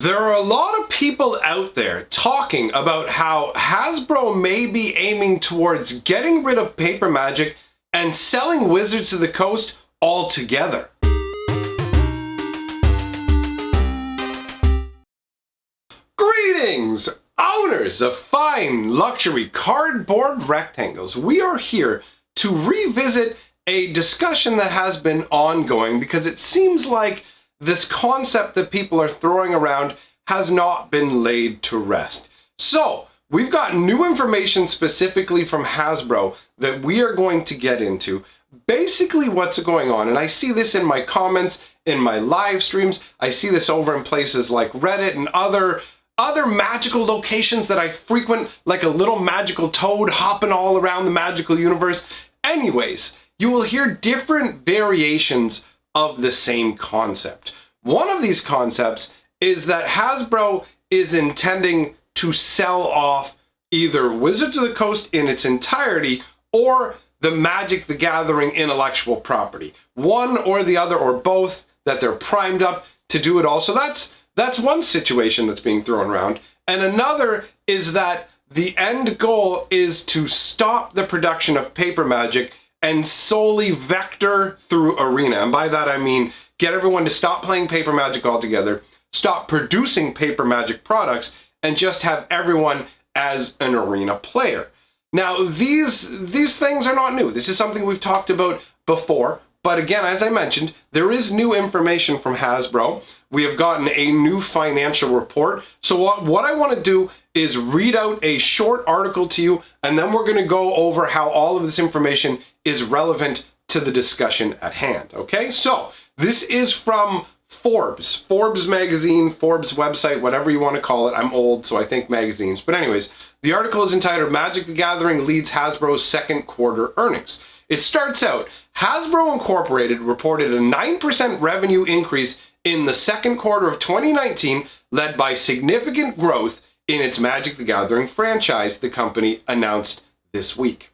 There are a lot of people out there talking about how Hasbro may be aiming towards getting rid of paper magic and selling Wizards of the Coast altogether. Greetings, owners of fine luxury cardboard rectangles. We are here to revisit a discussion that has been ongoing because it seems like this concept that people are throwing around has not been laid to rest. So, we've got new information specifically from Hasbro that we are going to get into. Basically what's going on, and I see this in my comments, in my live streams, I see this over in places like Reddit and other magical locations that I frequent, like a little magical toad hopping all around the magical universe. Anyways, you will hear different variations of the same concept. One of these concepts is that Hasbro is intending to sell off either Wizards of the Coast in its entirety or the Magic the Gathering intellectual property. One or the other or both, that they're primed up to do it all. So that's one situation that's being thrown around. And another is that the end goal is to stop the production of paper magic and solely vector through Arena. And by that I mean get everyone to stop playing paper magic altogether, stop producing paper magic products, and just have everyone as an Arena player. Now, these things are not new. This is something we've talked about before. But again, as I mentioned, there is new information from Hasbro. We have gotten a new financial report. So what I want to do is read out a short article to you, and then we're going to go over how all of this information is relevant to the discussion at hand. Okay, so this is from Forbes magazine, Forbes website, whatever you want to call it. I'm old, so I think magazines. But anyways, the article is entitled Magic the Gathering Leads Hasbro's Second Quarter Earnings. It starts out, Hasbro Incorporated reported a 9% revenue increase in the second quarter of 2019, led by significant growth in its Magic the Gathering franchise, the company announced this week.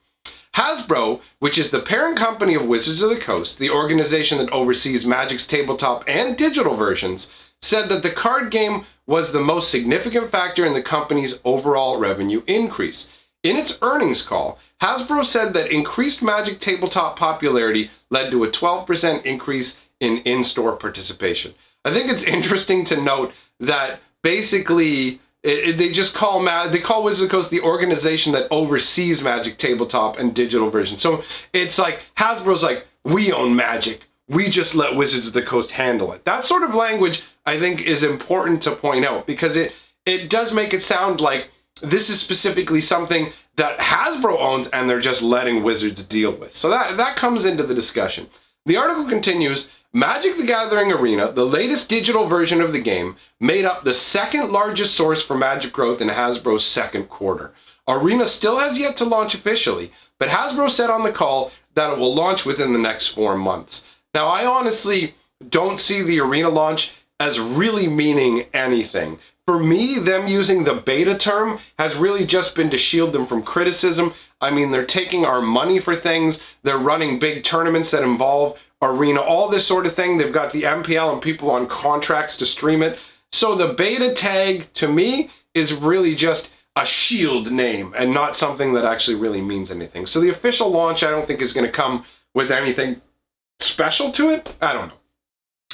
Hasbro, which is the parent company of Wizards of the Coast, the organization that oversees Magic's tabletop and digital versions, said that the card game was the most significant factor in the company's overall revenue increase. In its earnings call, Hasbro said that increased Magic tabletop popularity led to a 12% increase in in-store participation. I think it's interesting to note that basically they call Wizards of the Coast the organization that oversees Magic tabletop and digital versions. So it's like Hasbro's like, we own Magic, we just let Wizards of the Coast handle it. That sort of language I think is important to point out because it does make it sound like this is specifically something that Hasbro owns and they're just letting Wizards deal with. So that comes into the discussion. The article continues, Magic the Gathering Arena, the latest digital version of the game, made up the second largest source for Magic growth in Hasbro's second quarter. Arena still has yet to launch officially, but Hasbro said on the call that it will launch within the next 4 months. Now, I honestly don't see the Arena launch as really meaning anything. For me, them using the beta term has really just been to shield them from criticism. I mean, they're taking our money for things. They're running big tournaments that involve Arena, all this sort of thing. They've got the MPL and people on contracts to stream it. So the beta tag, to me, is really just a shield name and not something that actually really means anything. So the official launch, I don't think is going to come with anything special to it. I don't know.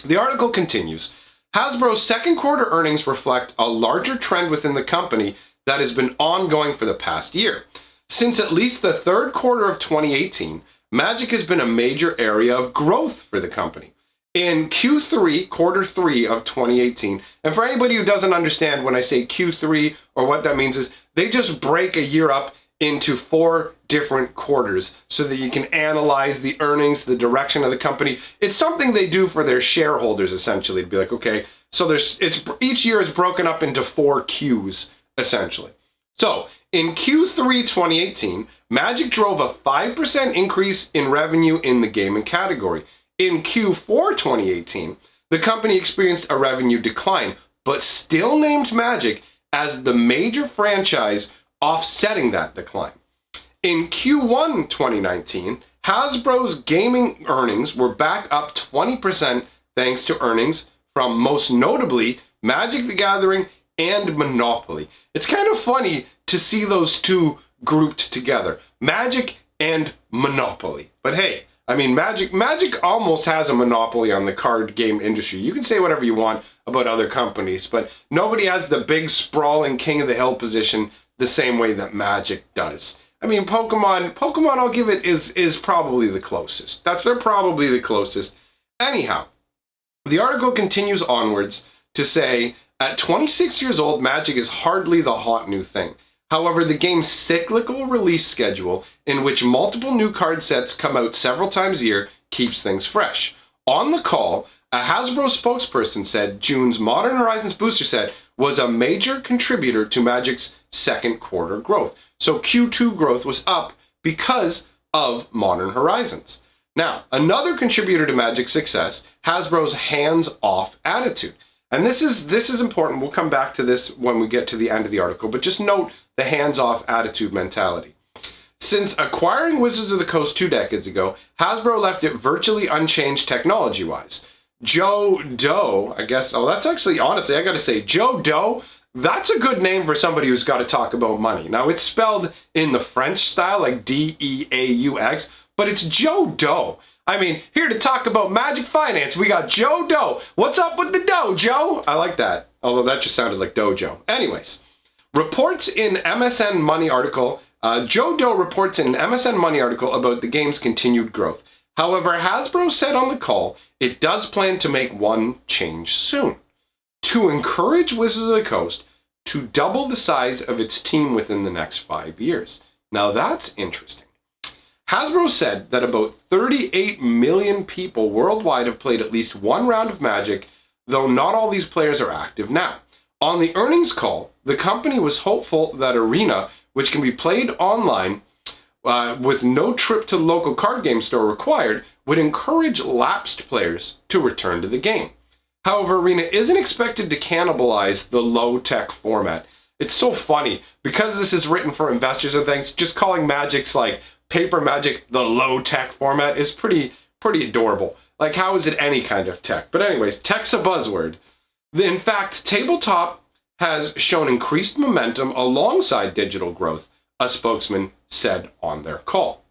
The article continues. Hasbro's second quarter earnings reflect a larger trend within the company that has been ongoing for the past year. Since at least the third quarter of 2018, Magic has been a major area of growth for the company. In Q3, quarter 3 of 2018, and for anybody who doesn't understand when I say Q3 or what that means is they just break a year up into 4 different quarters so that you can analyze the earnings, the direction of the company. It's something they do for their shareholders, essentially, to be like, okay, so each year is broken up into 4 Qs, essentially. So in Q3 2018, Magic drove a 5% increase in revenue in the gaming category. In Q4 2018, the company experienced a revenue decline, but still named Magic as the major franchise offsetting that decline. In Q1 2019, Hasbro's gaming earnings were back up 20% thanks to earnings from most notably Magic the Gathering and Monopoly. It's kind of funny to see those two grouped together. Magic and Monopoly. But hey, I mean, Magic almost has a monopoly on the card game industry. You can say whatever you want about other companies, but nobody has the big sprawling king of the hill position the same way that Magic does. I mean, Pokemon, I'll give it, is probably the closest. They're probably the closest. Anyhow, the article continues onwards to say, at 26 years old, Magic is hardly the hot new thing. However, the game's cyclical release schedule, in which multiple new card sets come out several times a year, keeps things fresh. On the call, a Hasbro spokesperson said June's Modern Horizons booster set was a major contributor to Magic's second quarter growth. So Q2 growth was up because of Modern Horizons. Now, another contributor to Magic's success, Hasbro's hands-off attitude. And this is important. We'll come back to this when we get to the end of the article, but just note the hands-off attitude mentality. Since acquiring Wizards of the Coast 2 decades ago, Hasbro left it virtually unchanged technology-wise. Joe Doe, I guess, that's actually, honestly, I gotta say, Joe Doe, that's a good name for somebody who's got to talk about money. Now, it's spelled in the French style, like D-E-A-U-X, but it's Joe Doe. I mean, here to talk about Magic Finance, we got Joe Doe. What's up with the dough, Joe? I like that, although that just sounded like Dojo. Anyways, reports in MSN Money article, Joe Doe reports in an MSN Money article about the game's continued growth. However, Hasbro said on the call, it does plan to make one change soon. To encourage Wizards of the Coast to double the size of its team within the next 5 years. Now that's interesting. Hasbro said that about 38 million people worldwide have played at least one round of Magic, though not all these players are active now. On the earnings call, the company was hopeful that Arena, which can be played online with no trip to the local card game store required, would encourage lapsed players to return to the game. However, Arena isn't expected to cannibalize the low-tech format. It's so funny, because this is written for investors and things, just calling Magic's like paper Magic the low-tech format is pretty adorable. Like, how is it any kind of tech? But anyways, tech's a buzzword. In fact, tabletop has shown increased momentum alongside digital growth, a spokesman said on their call.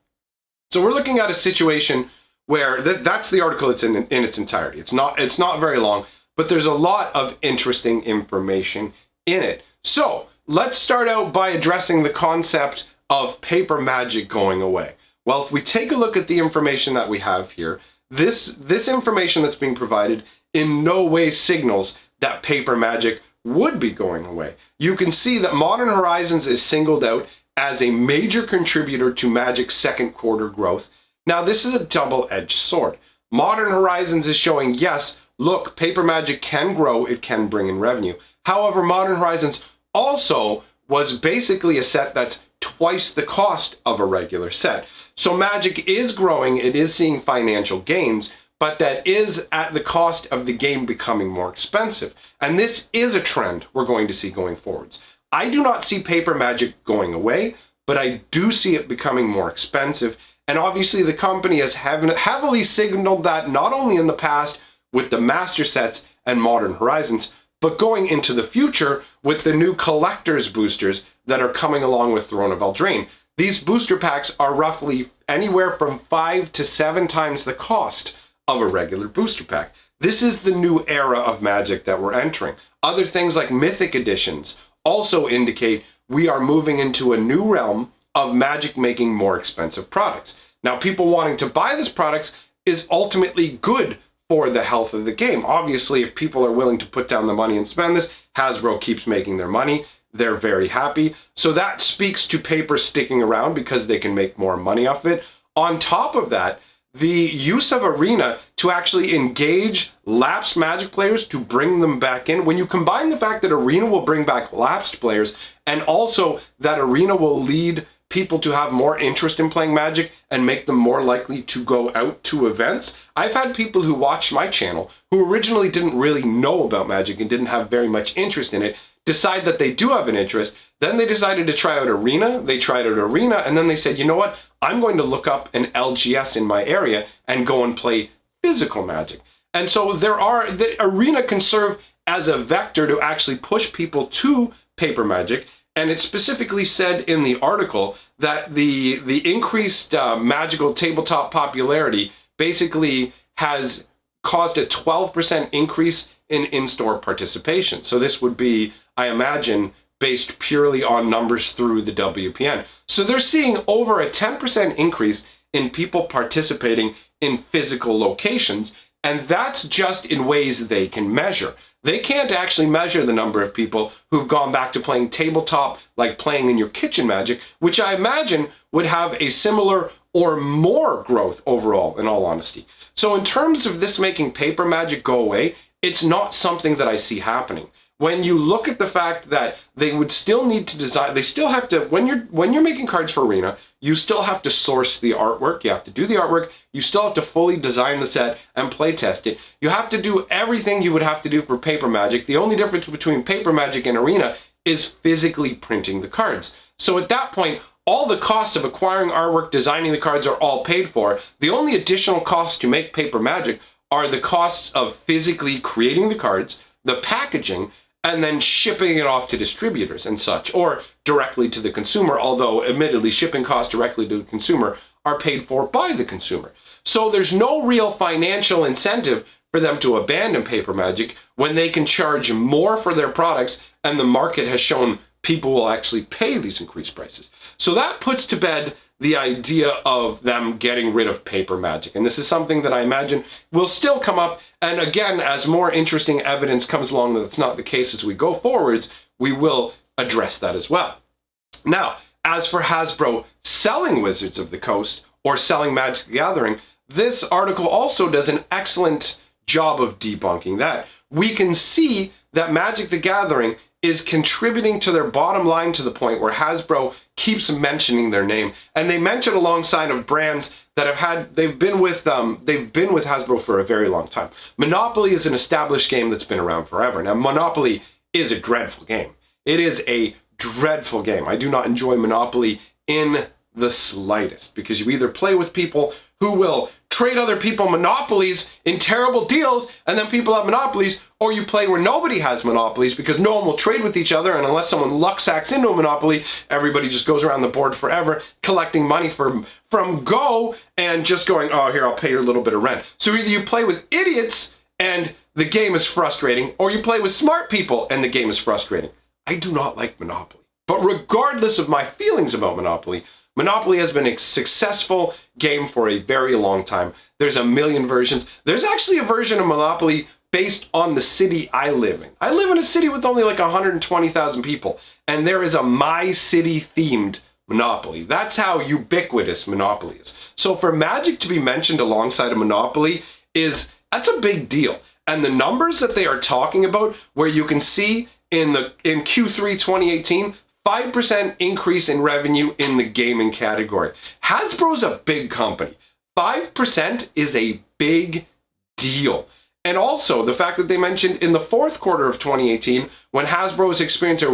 So we're looking at a situation where that's the article. It's in its entirety. It's not very long, but there's a lot of interesting information in it. So let's start out by addressing the concept of paper Magic going away. Well, if we take a look at the information that we have here, this information that's being provided in no way signals that paper Magic would be going away. You can see that Modern Horizons is singled out as a major contributor to Magic's second quarter growth. Now, this is a double-edged sword. Modern Horizons is showing, yes, look, paper Magic can grow, it can bring in revenue. However, Modern Horizons also was basically a set that's twice the cost of a regular set. So Magic is growing, it is seeing financial gains, but that is at the cost of the game becoming more expensive. And this is a trend we're going to see going forwards. I do not see paper Magic going away, but I do see it becoming more expensive. And obviously the company has heavily signaled that not only in the past with the master sets and Modern Horizons, but going into the future with the new collector's boosters that are coming along with Throne of Eldraine. These booster packs are roughly anywhere from 5 to 7 times the cost of a regular booster pack. This is the new era of Magic that we're entering. Other things like Mythic editions also indicate we are moving into a new realm of Magic making more expensive products. Now, people wanting to buy these products is ultimately good for the health of the game. Obviously, if people are willing to put down the money and spend this, Hasbro keeps making their money. They're very happy. So that speaks to paper sticking around because they can make more money off it. On top of that, the use of Arena to actually engage lapsed Magic players to bring them back in. When you combine the fact that Arena will bring back lapsed players and also that Arena will lead people to have more interest in playing Magic and make them more likely to go out to events. I've had people who watch my channel who originally didn't really know about Magic and didn't have very much interest in it decide that they do have an interest. Then they decided to try out Arena. They tried out Arena and then they said, you know what? I'm going to look up an LGS in my area and go and play physical Magic. And so the Arena can serve as a vector to actually push people to paper Magic. And it specifically said in the article that the increased magical tabletop popularity basically has caused a 12% increase in in-store participation. So this would be, I imagine, based purely on numbers through the WPN. So they're seeing over a 10% increase in people participating in physical locations, and that's just in ways they can measure. They can't actually measure the number of people who've gone back to playing tabletop, like playing in your kitchen Magic, which I imagine would have a similar or more growth overall, in all honesty. So in terms of this making paper Magic go away, it's not something that I see happening. When you look at the fact that they would still need to design, they still have to, when you're making cards for Arena, you still have to source the artwork, you have to do the artwork, you still have to fully design the set and play test it. You have to do everything you would have to do for paper Magic. The only difference between paper Magic and Arena is physically printing the cards. So at that point, all the costs of acquiring artwork, designing the cards are all paid for. The only additional costs to make paper Magic are the costs of physically creating the cards, the packaging, and then shipping it off to distributors and such, or directly to the consumer, although admittedly shipping costs directly to the consumer are paid for by the consumer. So there's no real financial incentive for them to abandon paper Magic when they can charge more for their products, and the market has shown people will actually pay these increased prices. So that puts to bed the idea of them getting rid of paper Magic. And this is something that I imagine will still come up. And again, as more interesting evidence comes along that it's not the case as we go forwards, we will address that as well. Now, as for Hasbro selling Wizards of the Coast or selling Magic the Gathering, this article also does an excellent job of debunking that. We can see that Magic the Gathering is contributing to their bottom line to the point where Hasbro keeps mentioning their name, and they mention alongside of brands that they've been with Hasbro for a very long time. Monopoly is an established game that's been around forever. Now, Monopoly is a dreadful game. It is a dreadful game. I do not enjoy Monopoly in the slightest, because you either play with people who will trade other people monopolies in terrible deals, and then people have monopolies, or you play where nobody has monopolies because no one will trade with each other, and unless someone luck sacks into a monopoly, everybody just goes around the board forever collecting money from Go and just going, oh, here, I'll pay you a little bit of rent. So either you play with idiots and the game is frustrating, or you play with smart people and the game is frustrating. I do not like Monopoly. But regardless of my feelings about Monopoly, Monopoly has been a successful game for a very long time. There's a million versions. There's actually a version of Monopoly based on the city I live in. I live in a city with only like 120,000 people, and there is a My City themed Monopoly. That's how ubiquitous Monopoly is. So for Magic to be mentioned alongside a Monopoly that's a big deal. And the numbers that they are talking about, where you can see in Q3 2018, 5% increase in revenue in the gaming category. Hasbro's a big company. 5% is a big deal. And also the fact that they mentioned in the fourth quarter of 2018, when Hasbro was experiencing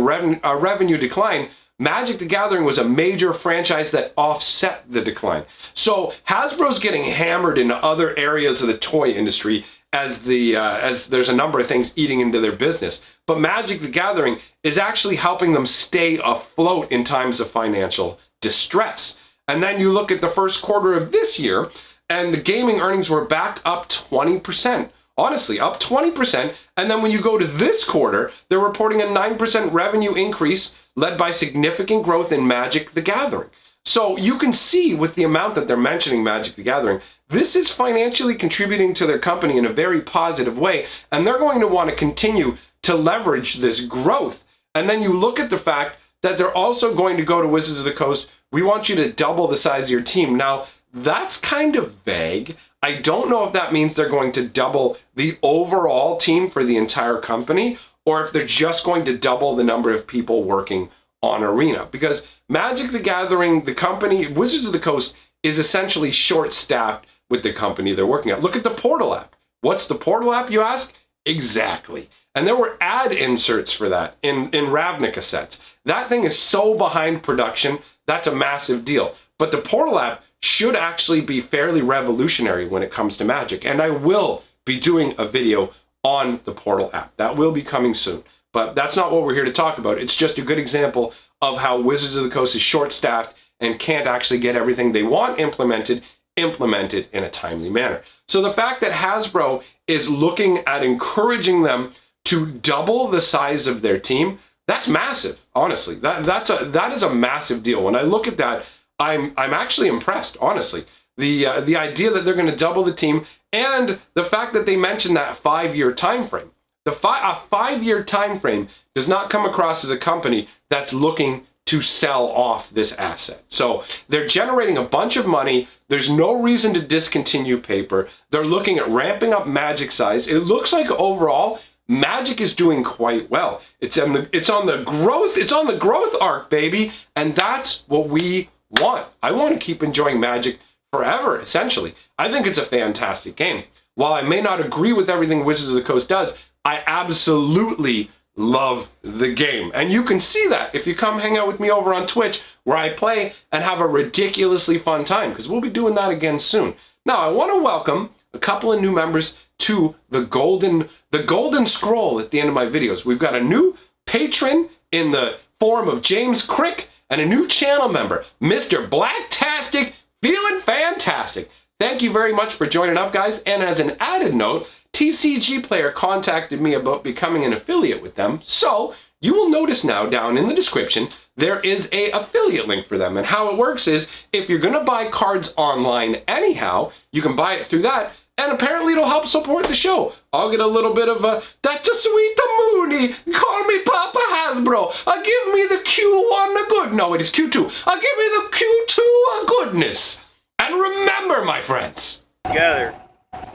a revenue decline, Magic the Gathering was a major franchise that offset the decline. So Hasbro's getting hammered in other areas of the toy industry as there's a number of things eating into their business. But Magic the Gathering is actually helping them stay afloat in times of financial distress. And then you look at the first quarter of this year, and the gaming earnings were back up 20%. Honestly, up 20%. And then when you go to this quarter, they're reporting a 9% revenue increase led by significant growth in Magic the Gathering. So you can see with the amount that they're mentioning Magic the Gathering, this is financially contributing to their company in a very positive way, and they're going to want to continue to leverage this growth. And then you look at the fact that they're also going to go to Wizards of the Coast. We want you to double the size of your team. Now, that's kind of vague. I don't know if that means they're going to double the overall team for the entire company, or if they're just going to double the number of people working on Arena. Because Magic the Gathering, the company, Wizards of the Coast, is essentially short-staffed with the company they're working at. Look at the Portal app. What's the Portal app, you ask? Exactly. And there were ad inserts for that in Ravnica sets. That thing is so behind production, that's a massive deal. But the Portal app should actually be fairly revolutionary when it comes to Magic. And I will be doing a video on the Portal app. That will be coming soon. But that's not what we're here to talk about. It's just a good example of how Wizards of the Coast is short-staffed and can't actually get everything they want implemented in a timely manner. So the fact that Hasbro is looking at encouraging them to double the size of their team, that's massive, honestly. That is a massive deal. When I look at that, I'm actually impressed, honestly. The idea that they're going to double the team, and the fact that they mentioned that 5-year time frame. A 5-year time frame does not come across as a company that's looking to sell off this asset. So they're generating a bunch of money. There's no reason to discontinue paper. They're looking at ramping up Magic size. It looks like overall Magic is doing quite well. It's on the growth arc, baby, and that's what we want. I want to keep enjoying Magic forever, essentially. I think it's a fantastic game. While I may not agree with everything Wizards of the Coast does, I absolutely love the game. And you can see that if you come hang out with me over on Twitch, where I play and have a ridiculously fun time, because we'll be doing that again soon. Now, I want to welcome a couple of new members to the golden scroll at the end of my videos. We've got a new patron in the form of James Crick and a new channel member, Mr. Blacktastic, feeling fantastic. Thank you very much for joining up, guys. And as an added note, TCG Player contacted me about becoming an affiliate with them. So you will notice now down in the description, there is a affiliate link for them. And how it works is, if you're gonna buy cards online anyhow, you can buy it through that, and apparently it'll help support the show. I'll get a little bit of that's a sweet mooney. Call me Papa Hasbro. Give me the Q1 a good. No, it is Q2. Give me the Q2 a goodness. And remember, my friends, Together,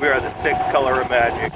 we are the sixth color of magic.